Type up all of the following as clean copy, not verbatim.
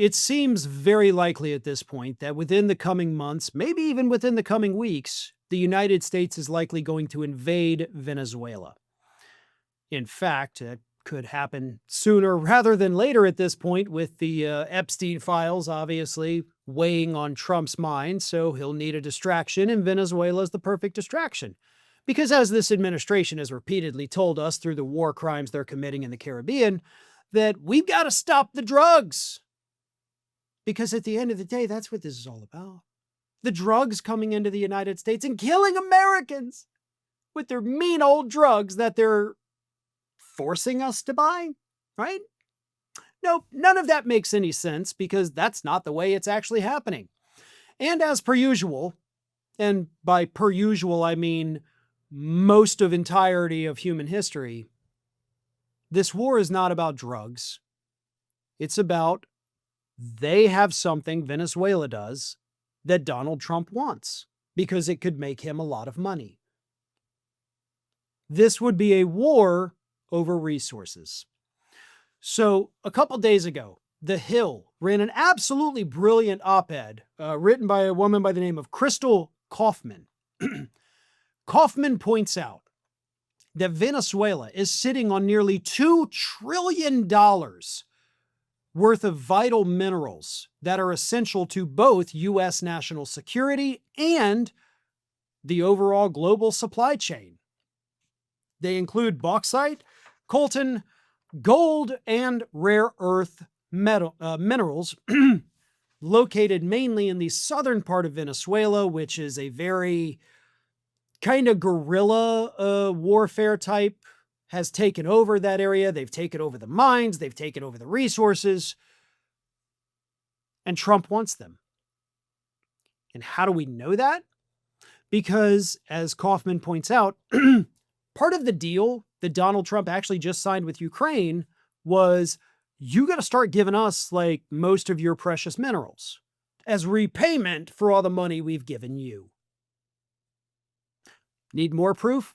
It seems very likely at this point that within the coming months, maybe even within the coming weeks, the United States is likely going to invade Venezuela. In fact, it could happen sooner rather than later at this point, with the Epstein files obviously weighing on Trump's mind, so he'll need a distraction, and Venezuela is the perfect distraction. Because as this administration has repeatedly told us through the war crimes they're committing in the Caribbean, that we've got to stop the drugs. Because at the end of the day, that's what this is all about. The drugs coming into the United States and killing Americans with their mean old drugs that they're forcing us to buy, right? No, none of that makes any sense because that's not the way it's actually happening. And as per usual, and by per usual, I mean most of entirety of human history, this war is not about drugs. It's about they have something, Venezuela does, that Donald Trump wants because it could make him a lot of money. This would be a war over resources. So a couple days ago, The Hill ran an absolutely brilliant op-ed written by a woman by the name of Crystal Kaufman. Kaufman points out that Venezuela is sitting on nearly $2 trillion worth of vital minerals that are essential to both U.S. national security and the overall global supply chain. They include bauxite, coltan, gold, and rare earth minerals located mainly in the southern part of Venezuela, which is a very kind of guerrilla warfare type, has taken over that area. They've taken over the mines. They've taken over the resources. And Trump wants them. And how do we know that? Because, as Kaufman points out, part of the deal that Donald Trump actually just signed with Ukraine was, you got to start giving us like most of your precious minerals as repayment for all the money we've given you. Need more proof?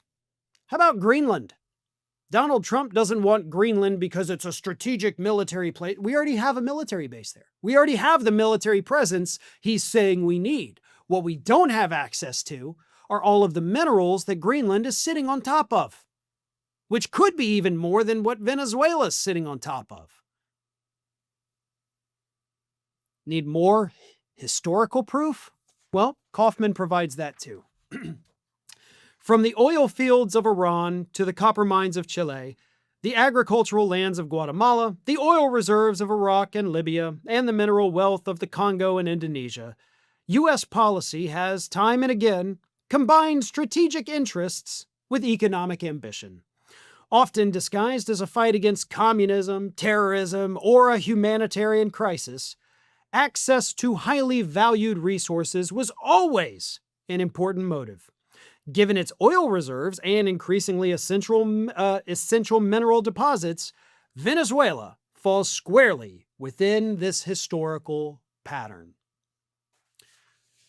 How about Greenland? Donald Trump doesn't want Greenland because it's a strategic military place. We already have a military base there. We already have the military presence he's saying we need. What we don't have access to are all of the minerals that Greenland is sitting on top of, which could be even more than what Venezuela is sitting on top of. Need more historical proof? Well, Kaufman provides that too. From the oil fields of Iran to the copper mines of Chile, the agricultural lands of Guatemala, the oil reserves of Iraq and Libya, and the mineral wealth of the Congo and Indonesia, U.S. policy has time and again combined strategic interests with economic ambition, often disguised as a fight against communism, terrorism, or a humanitarian crisis. Access to highly valued resources was always an important motive. Given its oil reserves and increasingly essential mineral deposits, Venezuela falls squarely within this historical pattern.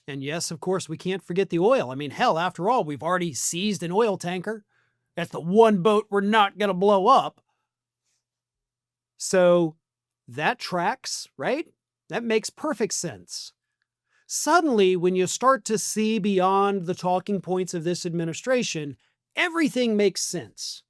And yes, of course, we can't forget the oil. I mean, hell, after all, we've already seized an oil tanker. That's the one boat we're not going to blow up. So that tracks, right? That makes perfect sense. Suddenly, when you start to see beyond the talking points of this administration, everything makes sense.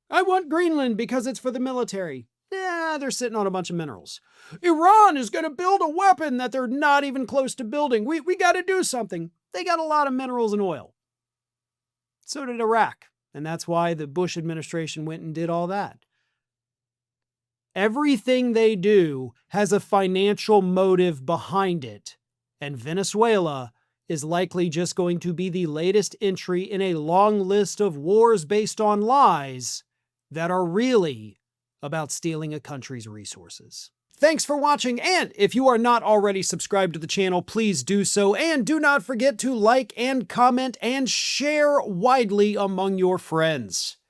I want Greenland because it's for the military. Yeah, they're sitting on a bunch of minerals. Iran is going to build a weapon that they're not even close to building. We got to do something. They got a lot of minerals and oil. So did Iraq. And that's why the Bush administration went and did all that. Everything they do has a financial motive behind it. And Venezuela is likely just going to be the latest entry in a long list of wars based on lies that are really about stealing a country's resources. Thanks for watching, and if you are not already subscribed to the channel, please do so, and do not forget to like and comment and share widely among your friends.